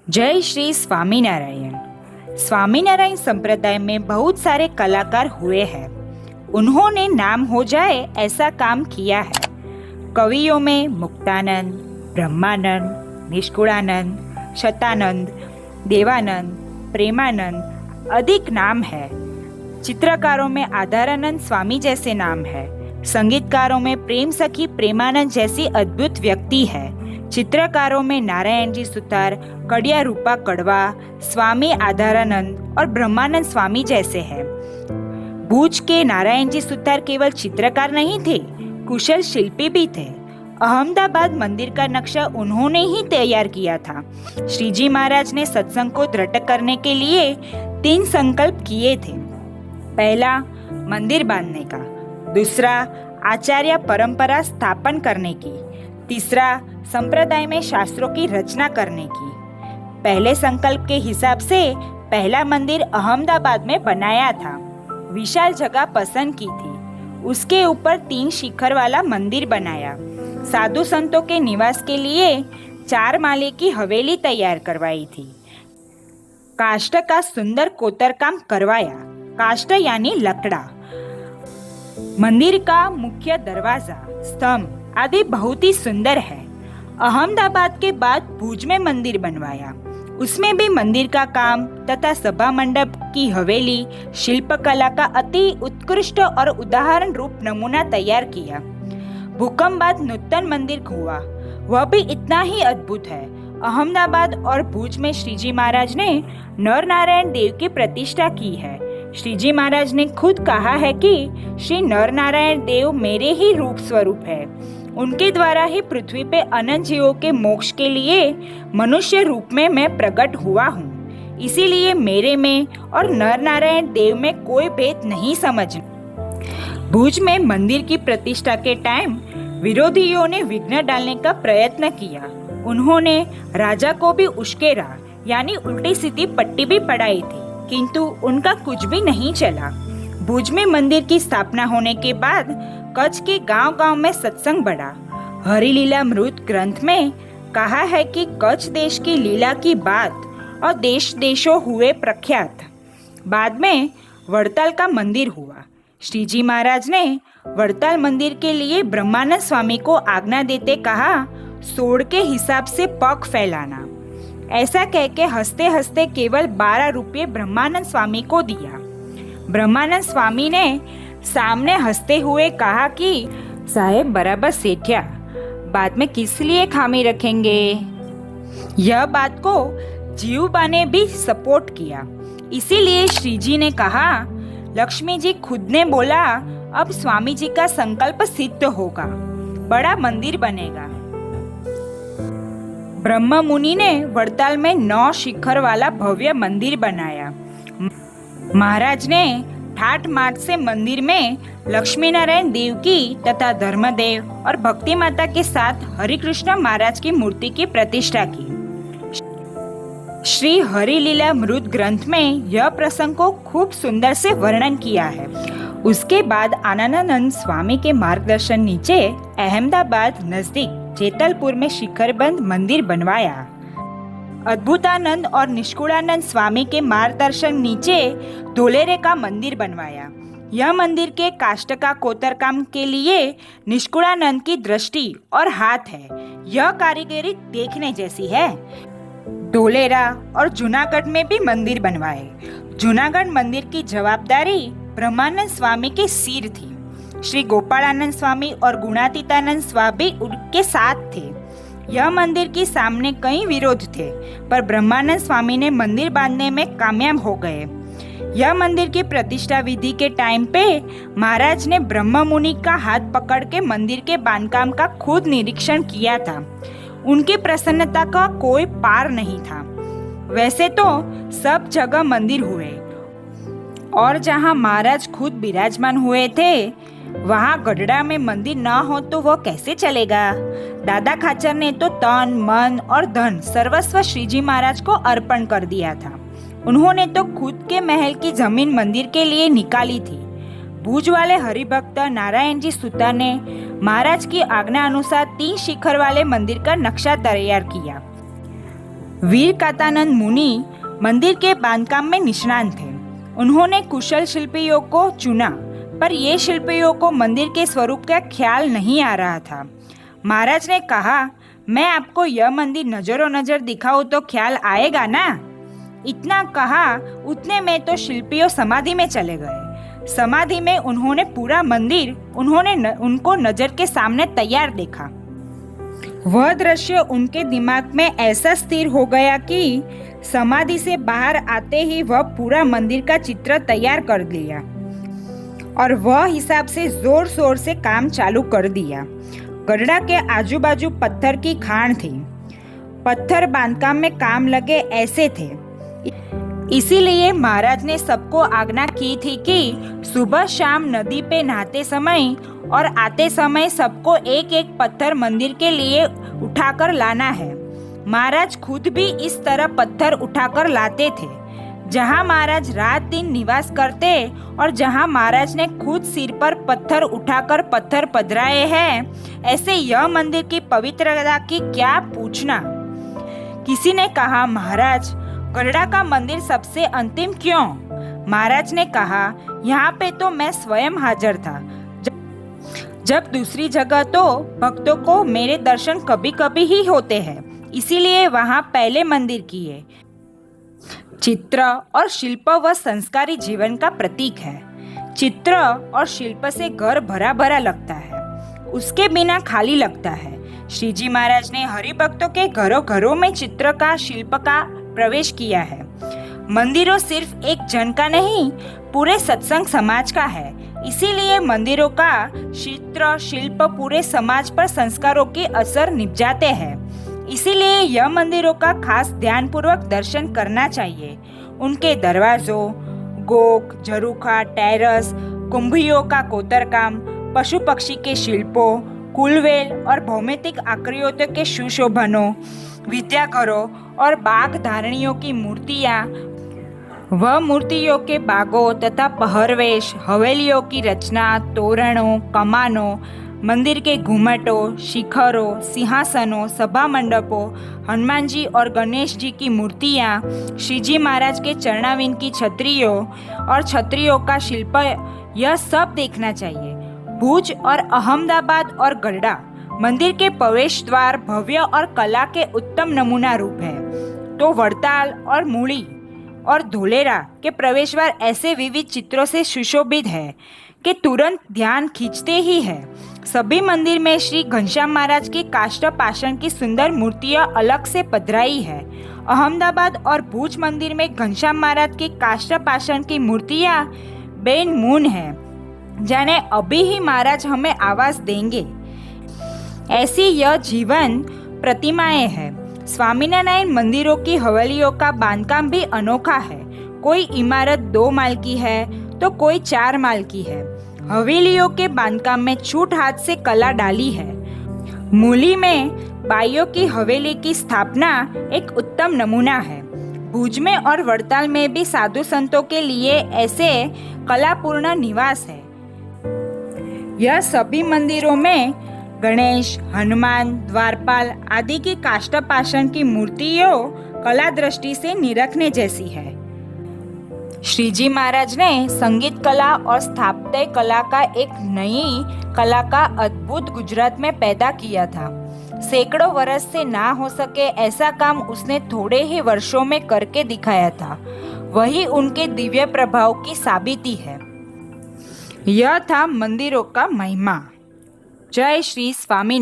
जय श्री स्वामीनारायण। स्वामीनारायण संप्रदाय में बहुत सारे कलाकार हुए हैं। उन्होंने नाम हो जाए ऐसा काम किया है। कवियों में मुक्तानंद, ब्रह्मानंद, निष्कुलानंद, शतानंद, देवानंद, प्रेमानंद अधिक नाम है। चित्रकारों में आधारानंद स्वामी जैसे नाम है। संगीतकारों में प्रेम सखी प्रेमानंद जैसी अद्भुत व्यक्ति है। चित्रकारों में नारायण जी सुतार, कड़िया रूपा कड़वा, स्वामी आधारानंद और ब्रह्मानंद स्वामी जैसे हैं। भुज के नारायण जी सुतार केवल चित्रकार नहीं थे, कुशल शिल्पी भी थे। अहमदाबाद मंदिर का नक्शा उन्होंने ही तैयार किया था। श्रीजी महाराज ने सत्संग को दृढ़ करने के लिए 3 संकल्प किए थे। पहला, मंदिर बांधने का। दूसरा, आचार्य परंपरा स्थापन करने की। तीसरा, संप्रदाय में शास्त्रों की रचना करने की। पहले संकल्प के हिसाब से पहला मंदिर अहमदाबाद में बनाया था। विशाल जगह पसंद की थी। उसके ऊपर 3 शिखर वाला मंदिर बनाया। साधु संतों के निवास के लिए 4 माले की हवेली तैयार करवाई थी। काष्ठ का सुंदर कोतर काम करवाया। काष्ठ यानी लकड़ा। मंदिर का मुख्य दरवाजा, स्तंभ आदि बहुत ही सुंदर है। अहमदाबाद के बाद भुज में मंदिर बनवाया। उसमें भी मंदिर का काम तथा सभा मंडप की हवेली शिल्पकला का अति उत्कृष्ट और उदाहरण रूप नमूना तैयार किया। भूकंप बाद नूतन मंदिर हुआ, वह भी इतना ही अद्भुत है। अहमदाबाद और भुज में श्रीजी महाराज ने नर नारायण देव की प्रतिष्ठा की है। श्रीजी महाराज ने खुद कहा है कि श्री नर नारायण देव मेरे ही रूप स्वरूप है। उनके द्वारा ही पृथ्वी पे अनंत जीवों के मोक्ष के लिए मनुष्य रूप में मैं प्रकट हुआ हूँ। इसीलिए मेरे में और नर नारायण देव में कोई भेद नहीं समझना। भुज में मंदिर की प्रतिष्ठा के टाइम विरोधियों ने विघ्न डालने का प्रयत्न किया। उन्होंने राजा को भी उश्केरा, यानी उल्टी सीधी पट्टी भी पढ़ाई थी, किंतु उनका कुछ भी नहीं चला। भुज में मंदिर की स्थापना होने के बाद कच्छ के गांव-गांव में सत्संग बढ़ा। हरिलीलामृत ग्रंथ में कहा है कि कच्छ देश की लीला की बात और देश देशों हुए प्रख्यात। बाद में वड़ताल का मंदिर हुआ। श्रीजी महाराज ने वड़ताल मंदिर के लिए ब्रह्मानंद स्वामी को आज्ञा देते कहा, 16 के हिसाब से पग फैलाना। ऐसा कह के हंसते हंसते केवल 12 रुपये ब्रह्मानंद स्वामी को दिया। ब्रह्मानंद स्वामी ने सामने हंसते हुए कहा कि साहेब बराबर सेठिया, बाद में किस लिए खामी रखेंगे। यह बात को जीवबा ने भी सपोर्ट किया। इसीलिए श्रीजी ने कहा, लक्ष्मी जी खुद ने बोला अब स्वामी जी का संकल्प सिद्ध होगा, बड़ा मंदिर बनेगा। ब्रह्म मुनि ने वड़ताल में 9 शिखर वाला भव्य मंदिर बनाया। महाराज ने ठाठ माठ से मंदिर में लक्ष्मी नारायण देव की तथा धर्मदेव और भक्ति माता के साथ हरिकृष्ण महाराज की मूर्ति की प्रतिष्ठा की। श्री हरिलीलामृत ग्रंथ में यह प्रसंग को खूब सुंदर से वर्णन किया है। उसके बाद आनंदानंद स्वामी के मार्गदर्शन नीचे अहमदाबाद नजदीक जेतलपुर में शिखरबंद मंदिर बनवाया। अद्भुतानंद और निष्कुलानंद स्वामी के मार्गदर्शन नीचे धोलेरे का मंदिर बनवाया। यह मंदिर के काष्ठ का कोतर काम के लिए निष्कुलानंद की दृष्टि और हाथ है। यह कारीगरी देखने जैसी है। धोलेरा और जूनागढ़ में भी मंदिर बनवाए। जूनागढ़ मंदिर की जवाबदारी ब्रह्मानंद स्वामी के सिर थी। श्री गोपालानंद स्वामी और गुणातीतानंद स्वामी उनके साथ थे। यह मंदिर के सामने कई विरोध थे, पर ब्रह्मानंद स्वामी ने मंदिर बांधने में कामयाब हो गए। यह मंदिर की प्रतिष्ठा विधि के टाइम पे महाराज ने ब्रह्म मुनि का हाथ पकड़ के मंदिर के बांधकाम का खुद निरीक्षण किया था। उनकी प्रसन्नता का कोई पार नहीं था। वैसे तो सब जगह मंदिर हुए और जहाँ महाराज खुद विराजमान हुए थे, वहाँ गढ़ड़ा में मंदिर न हो तो वह कैसे चलेगा। दादा खाचर ने तो तन मन और धन सर्वस्व श्रीजी महाराज को अर्पण कर दिया था। उन्होंने तो खुद के महल की जमीन मंदिर के लिए निकाली थी। भुज वाले हरिभक्त नारायण जी सुतार ने महाराज की आज्ञा अनुसार 3 शिखर वाले मंदिर का नक्शा तैयार किया। वीर कातानंद मुनि मंदिर के बांधकाम में निष्णात थे। उन्होंने कुशल शिल्पियों को चुना, पर ये शिल्पियों को मंदिर के स्वरूप का ख्याल नहीं आ रहा था। महाराज ने कहा, मैं आपको यह मंदिर नजरों नजर दिखाऊं तो ख्याल आएगा ना। इतना कहा, उतने में तो शिल्पियों समाधि में चले गए। समाधि में उन्होंने पूरा मंदिर उनको नजर के सामने तैयार देखा। वह दृश्य उनके दिमाग में ऐसा स्थिर हो गया कि समाधि से बाहर आते ही वह पूरा मंदिर का चित्र तैयार कर लिया और वह हिसाब से जोर शोर से काम चालू कर दिया। गड्ढा के आजू बाजू पत्थर की खान थी। पत्थर बांधकाम में काम लगे ऐसे थे। इसीलिए महाराज ने सबको आज्ञा की थी कि सुबह शाम नदी पे नहाते समय और आते समय सबको एक एक पत्थर मंदिर के लिए उठाकर लाना है। महाराज खुद भी इस तरह पत्थर उठाकर लाते थे। जहां महाराज रात दिन निवास करते और जहां महाराज ने खुद सिर पर पत्थर उठाकर पत्थर पधराए हैं, ऐसे यह मंदिर की पवित्रता की क्या पूछना। किसी ने कहा, महाराज गड्ढा का मंदिर सबसे अंतिम क्यों? महाराज ने कहा, यहाँ पे तो मैं स्वयं हाजिर था, जब दूसरी जगह तो भक्तों को मेरे दर्शन कभी कभी ही होते हैं, इसीलिए वहाँ पहले मंदिर किए। चित्र और शिल्प व संस्कारी जीवन का प्रतीक है। चित्र और शिल्प से घर भरा भरा लगता है, उसके बिना खाली लगता है। श्री जी महाराज ने हरिभक्तों के घरों घरों में चित्र का शिल्प का प्रवेश किया है। मंदिरों सिर्फ एक जन का नहीं, पूरे सत्संग समाज का है। इसीलिए मंदिरों का चित्र शिल्प पूरे समाज पर संस्कारों की असर निपजाते हैं। इसीलिए यह मंदिरों का खास ध्यानपूर्वक दर्शन करना चाहिए। उनके दरवाजों, गोक, झरोखा, टेरेस, कुंभियों का कोतरकाम, पशु पक्षी के शिल्पों, कुलवेल और भौमितिक आकृतियों के सुशोभनों, विद्याघरों और बाग धारणियों की मूर्तियाँ, वह मूर्तियों के बागों तथा पहरवेश, हवेलियों की रचना, तोरणों, कमानों, मंदिर के घुमटों, शिखरों, सिंहासनों, सभा मंडपों, हनुमान जी और गणेश जी की मूर्तियाँ, श्री जी महाराज के चरणाविंद की छतरियों और छतरियों का शिल्प, यह सब देखना चाहिए। भुज और अहमदाबाद और गड्ढा मंदिर के प्रवेश द्वार भव्य और कला के उत्तम नमूना रूप है, तो वड़ताल और मूली और धोलेरा के प्रवेश द्वार ऐसे विविध चित्रों से सुशोभित है कि तुरंत ध्यान खींचते ही है। सभी मंदिर में श्री घनश्याम महाराज की काष्ठ पाषाण की सुंदर मूर्तियां अलग से पधराई है। अहमदाबाद और भुज मंदिर में घनश्याम महाराज की काष्ठ पाषाण की मूर्तियां बेनमून है, जाने अभी ही महाराज हमें आवाज देंगे। ऐसी यह जीवन प्रतिमाएं हैं। स्वामीनारायण मंदिरों की हवेलियों का बांधकाम भी अनोखा है। कोई इमारत 2 माल की है तो कोई 4 माल की है। हवेलियों के बांधकाम में छूट हाथ से कला डाली है। मूली में बाइयों की हवेली की स्थापना एक उत्तम नमूना है। भुज में और वड़ताल में भी साधु संतों के लिए ऐसे कलापूर्ण निवास है। यह सभी मंदिरों में गणेश, हनुमान, द्वारपाल आदि की काष्ठ पाषाण की मूर्तियों कला दृष्टि से निरखने जैसी है। श्री जी महाराज ने संगीत कला और स्थापत्य कला का एक नई कला का अद्भुत गुजरात में पैदा किया था। सैकड़ों वर्ष से ना हो सके ऐसा काम उसने थोड़े ही वर्षों में करके दिखाया था। वही उनके दिव्य प्रभाव की साबिती है। यह था मंदिरों का महिमा। जय श्री स्वामीनारायण।